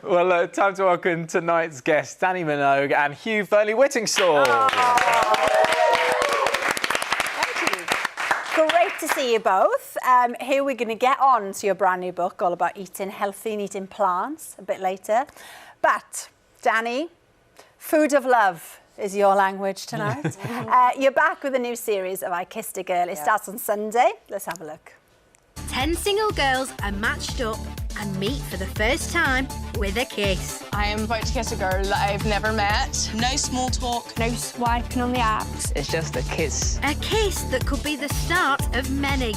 Well, time to welcome tonight's guests, Dannii Minogue and Hugh Fearnley-Whittingstall. Thank you. Great to see you both. Here we're going to get on to your brand new book, all about eating healthy and eating plants, a bit later. But, Dannii, food of love is your language tonight. You're back with a new series of I Kissed a Girl. It starts on Sunday. Let's have a look. 10 single girls are matched up and meet for the first time with a kiss. I am about to kiss a girl that I've never met. No small talk. No swiping on the apps. It's just a kiss. A kiss that could be the start of many.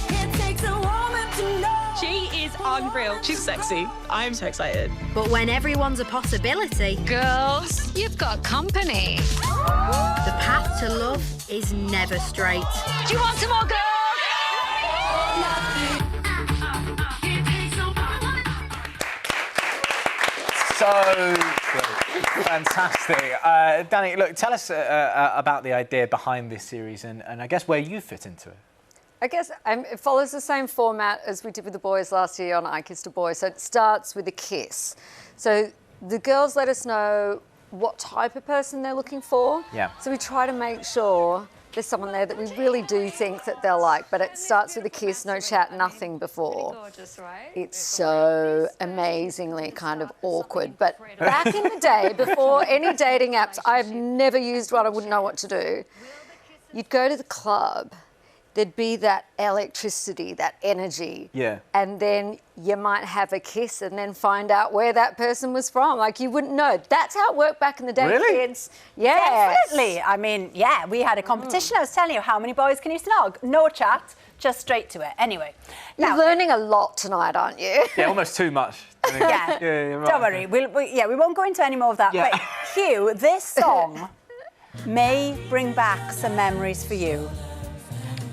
It takes a woman to know. She is unreal. She's sexy. I'm so excited. But when everyone's a possibility, Girls, you've got company. the path to love is never straight. Do you want some more girls? So fantastic. Dannii, look, tell us about the idea behind this series and I guess where you fit into it. I guess it follows the same format as we did with the boys last year on I Kissed a Boy. So it starts with a kiss. So the girls let us know what type of person they're looking for. Yeah. So we try to make sure there's someone there that we really do think that they'll like, but it starts with a kiss, no chat, nothing before. Gorgeous, right? It's so amazingly kind of awkward. But back in the day, before any dating apps, I've never used one, I wouldn't know what to do. You'd go to the club, there'd be that electricity, that energy. Yeah. And then you might have a kiss and then find out where that person was from. Like, you wouldn't know. That's how it worked back in the day, Really? kids. Yeah. Definitely. I mean, yeah, we had a competition. I was telling you how many boys can you snog. No chat, just straight to it. Anyway. You're learning a lot tonight, aren't you? Yeah, almost too much. Yeah, you're right. don't worry. We won't go into any more of that. Yeah. But Hugh, this song may bring back some memories for you.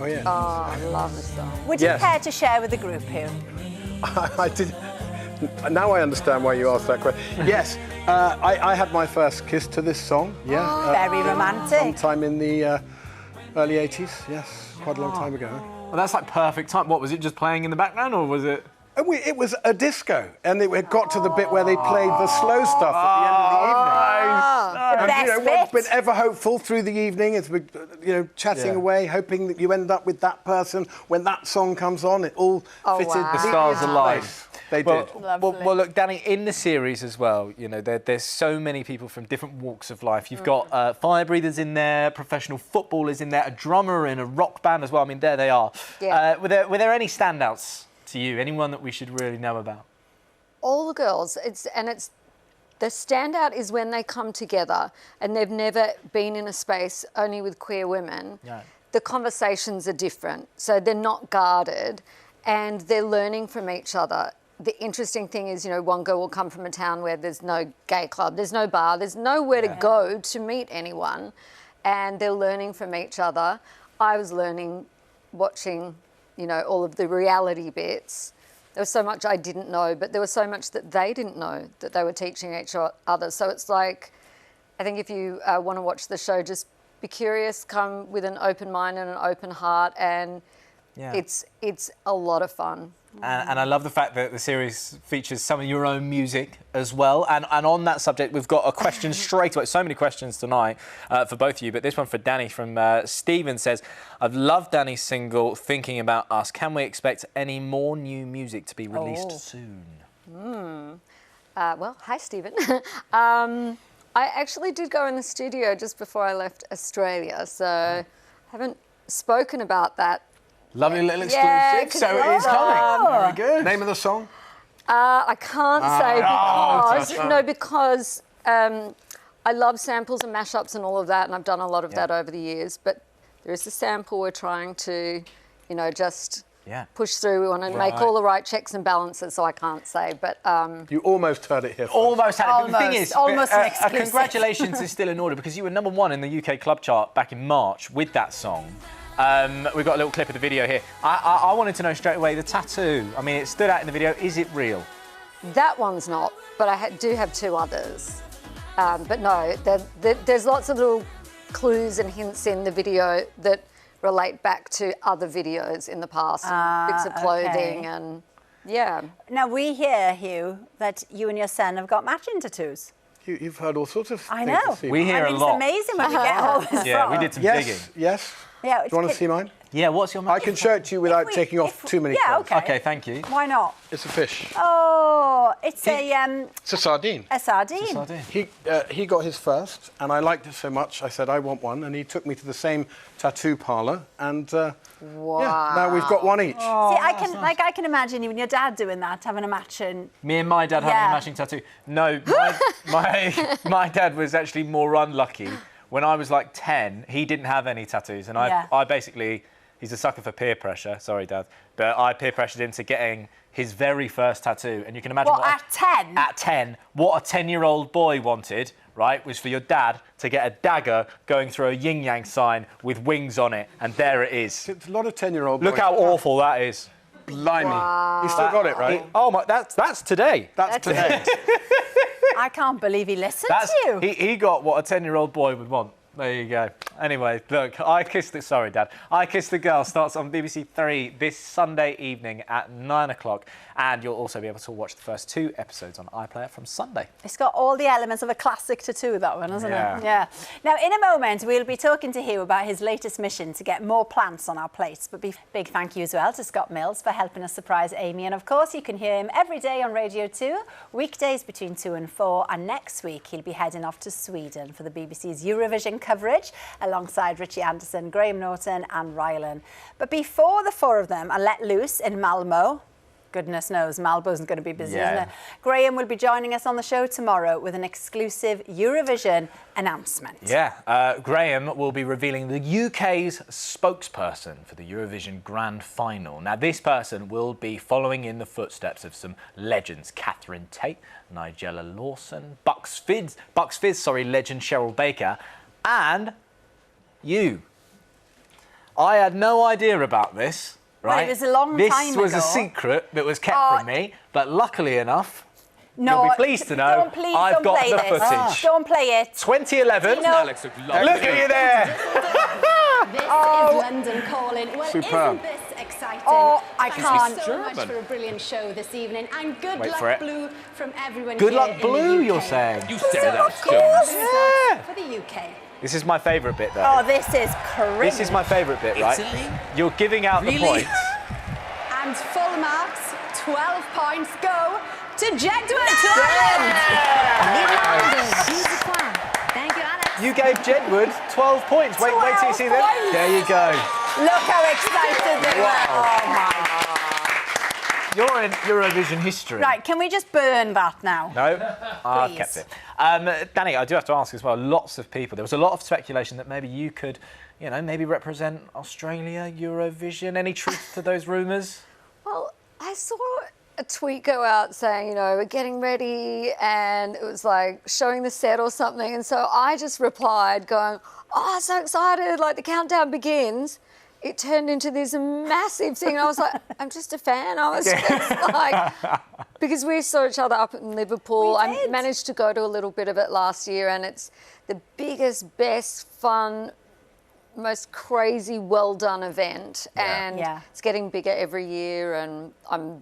Oh, yeah. Oh, I love the song. Would you Yes. care to share with the group, Hugh? I did. Now I understand why you asked that question. Yes, I had my first kiss to this song. Yeah. Very romantic. Sometime in the early 80s. Yes, quite a long time ago. Well, that's like perfect time. What, was it just playing in the background or was it? It was a disco, and it got to the bit where they played the slow stuff at the end of the evening. The best What's bit. been ever hopeful through the evening is, chatting away, hoping that you end up with that person. When that song comes on, it all fitted. wow. The stars aligned. They Well, did. well, look, Dannii, in the series as well, you know, there's so many people from different walks of life. You've got fire breathers in there, professional footballers in there, a drummer in a rock band as well. I mean, there they are. Yeah. Were there any standouts to you? Anyone that we should really know about? All the girls, the standout is when they come together and they've never been in a space only with queer women. Yeah. The conversations are different, so they're not guarded and they're learning from each other. The interesting thing is, one girl will come from a town where there's no gay club, there's no bar, there's nowhere to go to meet anyone, and they're learning from each other. I was learning, watching, all of the reality bits. There was so much I didn't know, but there was so much that they didn't know that they were teaching each other. So it's like, I think if you want to watch the show, just be curious, come with an open mind and an open heart, and it's a lot of fun. And I love the fact that the series features some of your own music as well. And on that subject, we've got a question straight away. So many questions tonight for both of you. But this one for Dannii from Stephen says, I've loved Dannii's single, Thinking About Us. Can we expect any more new music to be released soon? Well, hi, Stephen. I actually did go in the studio just before I left Australia, so I haven't spoken about that. Lovely little exclusive. Yeah, so it is coming. Very good. Name of the song? I can't say because I love samples and mashups and all of that, and I've done a lot of that over the years. But there is a sample we're trying to, just push through. We want to make all the right checks and balances, so I can't say. But You almost heard it here first. Almost had it. But the thing is, almost an exclusive. congratulations is still in order because you were #1 in the UK club chart back in March with that song. We've got a little clip of the video here. I wanted to know straight away, the tattoo. I mean, it stood out in the video. Is it real? that one's not, but I do have 2 others. But no, there's lots of little clues and hints in the video that relate back to other videos in the past, bits of clothing and Yeah. Now, we hear, Hugh, that you and your son have got matching tattoos. You've heard all sorts of I things know. this evening. We hear I mean, a lot. It's amazing when we get all this Yeah, from. we did some digging. Yes. Yeah, Do you want to see mine? Yeah, what's your I can show it to you without taking off too many Yeah, clothes. okay. Okay, thank you. Why not? It's a fish. Oh, it's It's a sardine. a sardine. Sardine. He got his first, and I liked it so much, I said, I want one, and he took me to the same tattoo parlour, and yeah, now we've got one each. See, I can imagine even your dad doing that, having a matching. Me and my dad having Yeah. a matching tattoo. No, my dad was actually more unlucky. When I was like 10, he didn't have any tattoos, and I basically, he's a sucker for peer pressure. Sorry, Dad, but I peer pressured him to getting his very first tattoo, and you can imagine What, at 10? At 10, what a 10-year-old boy wanted, right, was for your dad to get a dagger going through a yin-yang sign with wings on it, and there it is. It's a lot of 10-year-old boys. Look how awful that is. Blimey. You still got it, right? Oh my, that's today. That's today. I can't believe he listened That's, to you. he got what a 10-year-old boy would want. There you go. Anyway, look, I Kissed the... Sorry, Dad. I Kissed the Girl starts on BBC 3 this Sunday evening at 9 o'clock. And you'll also be able to watch the first 2 episodes on iPlayer from Sunday. It's got all the elements of a classic tattoo, that one, hasn't Yeah. it? Yeah. Now, in a moment, we'll be talking to Hugh about his latest mission to get more plants on our plates. But big thank you as well to Scott Mills for helping us surprise Amy. And, of course, you can hear him every day on Radio 2, weekdays between 2 and 4. And next week, he'll be heading off to Sweden for the BBC's Eurovision coverage alongside Richie Anderson, Graham Norton and Rylan. But before the 4 of them are let loose in Malmo, goodness knows, Malmo's going to be busy, isn't it? Graham will be joining us on the show tomorrow with an exclusive Eurovision announcement. Yeah, Graham will be revealing the UK's spokesperson for the Eurovision Grand Final. Now, this person will be following in the footsteps of some legends. Catherine Tate, Nigella Lawson, Bucks Fizz, legend Cheryl Baker, and you. I had no idea about this. Right? Well, it was a long time This was ago. a secret that was kept from me, but luckily enough, No, you'll be pleased to know I've got the footage. Don't play it. 2011. You know- Look at you there. This is London calling. Well, Superb. isn't this exciting? Oh, I Thank can't. you so much for a brilliant show this evening, and good Wait for luck, it. Blue, from everyone Good here luck, in the Blue, UK. you're saying. You said that, Yeah. for the UK. This is my favourite bit, though. Oh, this is crazy. This is my favourite bit, right? You're giving out the points. And full marks, 12 points go to Jedward. Here's the plan. Thank you, Alex. You gave Jedward 12 points. Wait till you see 12 them. points. There you go. Look how excited they were. Oh, my. You're in Eurovision history. Right, can we just burn that now? No, I've Please. kept it. Dannii, I do have to ask as well, lots of people, there was a lot of speculation that maybe you could, you know, maybe represent Australia, Eurovision. Any truth to those rumours? Well, I saw a tweet go out saying, you know, we're getting ready, and it was like showing the set or something. And so I just replied going, oh, so excited, like the countdown begins. It turned into this massive thing. And I was like, I'm just a fan. I was just like, because we saw each other up in Liverpool. We I did. managed to go to a little bit of it last year, and it's the biggest, best, fun, most crazy, well done event. And Yeah. it's getting bigger every year, and I'm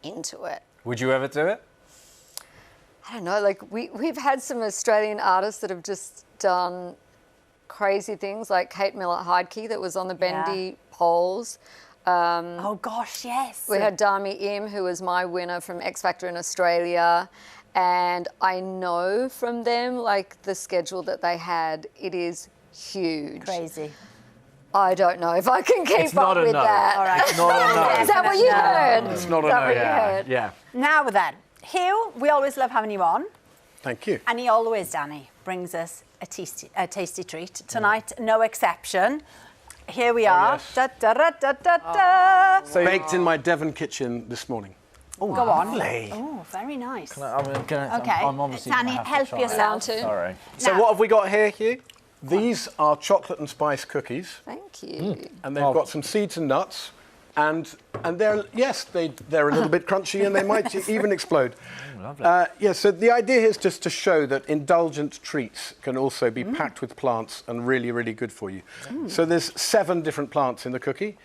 into it. Would you ever do it? I don't know, like we've had some Australian artists that have just done crazy things, like Kate Miller-Heidke that was on the Bendy polls. Oh, gosh, yes. We had Dannii Im, who was my winner from X Factor in Australia. And I know from them, like the schedule that they had, it is huge. Crazy. I don't know if I can keep It's not up a with no. that. All right. It's not a no. Is that what you heard? It's not a Is that no. what you heard? Yeah. Now then, Hugh, we always love having you on. Thank you. And he always, Dannii, brings us a tasty treat. Tonight, no exception. Here we are. yes. Da, da, da, da, da, da. Baked in my Devon kitchen this morning. Oh, Go on. lovely. Oh, very nice. Okay. I'm obviously gonna Dannii, have to help try. yourself. Round two. Sorry. So Now- what have we got here, Hugh? These are chocolate and spice cookies, Thank you. and they've got some seeds and nuts, and they're they're a little bit crunchy, and they might even explode. Lovely. So the idea is just to show that indulgent treats can also be packed with plants and really, really good for you. So there's 7 different plants in the cookie.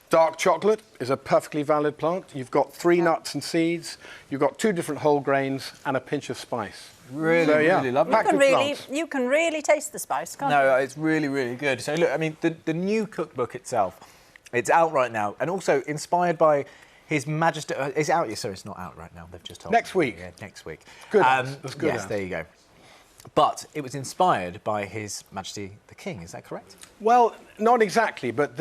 Dark chocolate is a perfectly valid plant. You've got 3 nuts and seeds. You've got 2 different whole grains and a pinch of spice. Really lovely. You can really taste the spice, can't you? No, it's really good. So look, I mean, the new cookbook itself, it's out right now, and also inspired by His Majesty. It's out. So it's not out right now. They've just told next me. week. Yeah, next week. Good. That's good. Yes, there you go. But it was inspired by His Majesty the King. Is that correct? Well, not exactly, but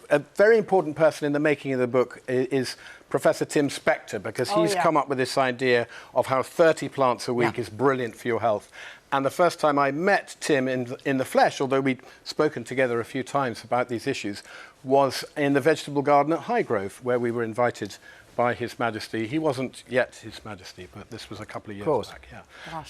a very important person in the making of the book is Professor Tim Spector, because he's come up with this idea of how 30 plants a week is brilliant for your health. And the first time I met Tim in the flesh, although we'd spoken together a few times about these issues, was in the vegetable garden at Highgrove, where we were invited by His Majesty. He wasn't yet His Majesty, but this was a couple of years back.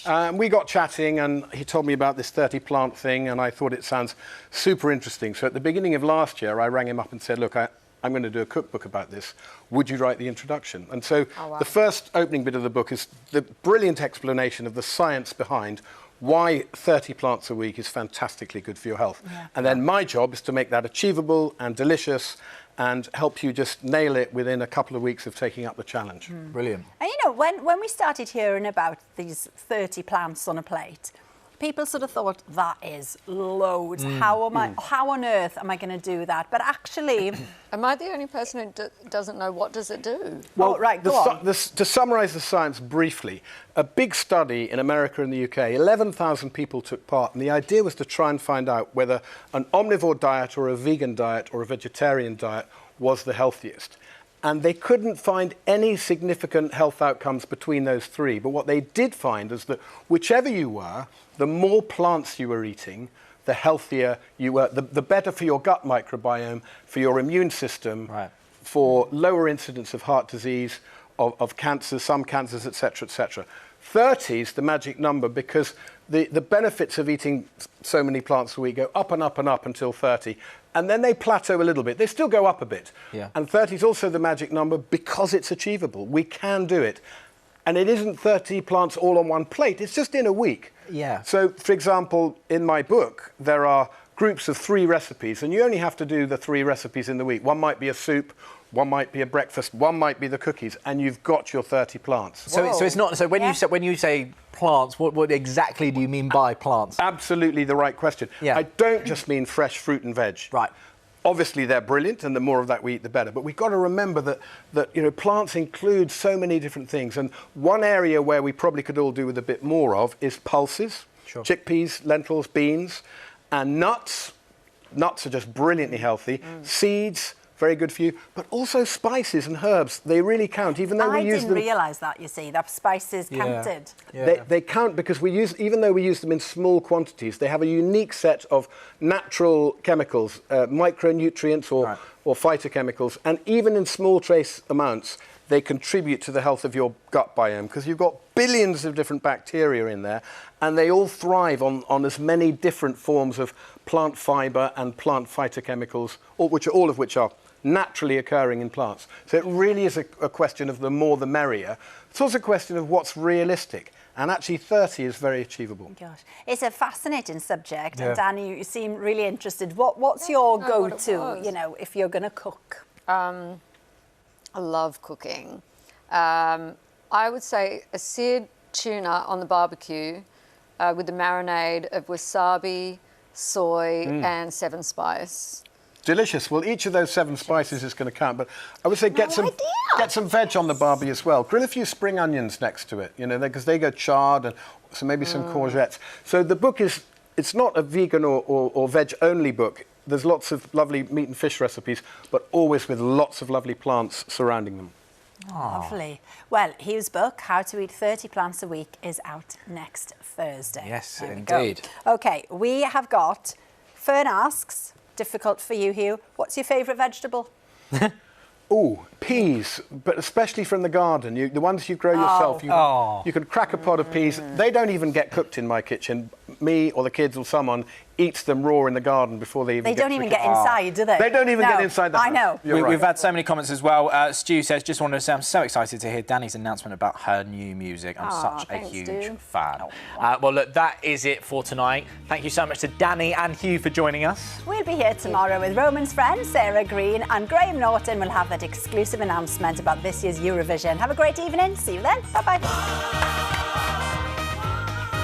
Yeah. We got chatting, and he told me about this 30 plant thing, and I thought it sounds super interesting. So at the beginning of last year, I rang him up and said, look, I'm going to do a cookbook about this. Would you write the introduction? And so the first opening bit of the book is the brilliant explanation of the science behind why 30 plants a week is fantastically good for your health. Yeah. And then my job is to make that achievable and delicious and help you just nail it within a couple of weeks of taking up the challenge. Brilliant. And you know, when we started hearing about these 30 plants on a plate, people sort of thought, that is loads. How on earth am I going to do that? But actually... Am I the only person who doesn't know what does it do? Well, go on. To summarise the science briefly, a big study in America and the UK, 11,000 people took part, and the idea was to try and find out whether an omnivore diet or a vegan diet or a vegetarian diet was the healthiest. And they couldn't find any significant health outcomes between those 3. But what they did find is that whichever you were, the more plants you were eating, the healthier you were, the better for your gut microbiome, for your immune system, for lower incidence of heart disease, of cancers, some cancers, etc., etc. 30 is the magic number because the benefits of eating so many plants a week go up and up and up until 30. And then they plateau a little bit. They still go up a bit. Yeah. And 30 is also the magic number because it's achievable. We can do it. And it isn't 30 plants all on one plate. It's just in a week. Yeah. So, for example, in my book, there are groups of 3 recipes, and you only have to do the 3 recipes in the week. One might be a soup, one might be a breakfast, one might be the cookies, and you've got your 30 plants. So it's not. So when you say plants, what exactly do you mean by plants? Absolutely the right question. Yeah. I don't just mean fresh fruit and veg. Right. Obviously, they're brilliant, and the more of that we eat, the better. But we've got to remember that you know, plants include so many different things. And one area where we probably could all do with a bit more of is pulses, chickpeas, lentils, beans, and nuts. Nuts are just brilliantly healthy. Seeds, very good for you. But also spices and herbs, they really count, even though we use them. I didn't realise that, you see, that spices counted. Yeah. They count because even though we use them in small quantities, they have a unique set of natural chemicals, micronutrients or phytochemicals, and even in small trace amounts, they contribute to the health of your gut biome because you've got billions of different bacteria in there, and they all thrive on as many different forms of plant fibre and plant phytochemicals, all of which are naturally occurring in plants. So it really is a question of the more the merrier. It's also a question of what's realistic. And actually 30 is very achievable. Gosh, it's a fascinating subject. And Dannii, you seem really interested. What's your go-to, you know, if you're going to cook? I love cooking. I would say a seared tuna on the barbecue with the marinade of wasabi, soy and 7 spice. Delicious. Well, each of those 7 spices is going to count, but I would say get some veg on the barbie as well. Grill a few spring onions next to it, you know, because they go charred, and so maybe some courgettes. So the book it's not a vegan or veg only book. There's lots of lovely meat and fish recipes, but always with lots of lovely plants surrounding them. Lovely. Well, Hugh's book, How to Eat 30 Plants a Week, is out next Thursday. Yes, indeed. OK, we have got Fern asks, difficult for you, Hugh, what's your favourite vegetable? Oh, peas, but especially from the garden. The ones you grow yourself. You can crack a pot of peas. They don't even get cooked in my kitchen. me or the kids or someone eats them raw in the garden before they even They get don't even get inside, do they? They don't even No, get inside the house. I know. You're right. We've had so many comments as well. Stu says, just wanted to say I'm so excited to hear Danni's announcement about her new music. I'm such a thanks, huge Stu. fan. Well, look, that is it for tonight. Thank you so much to Dannii and Hugh for joining us. We'll be here tomorrow with Roman's friend Sarah Green, and Graham Norton will have that exclusive announcement about this year's Eurovision. Have a great evening. See you then. Bye-bye.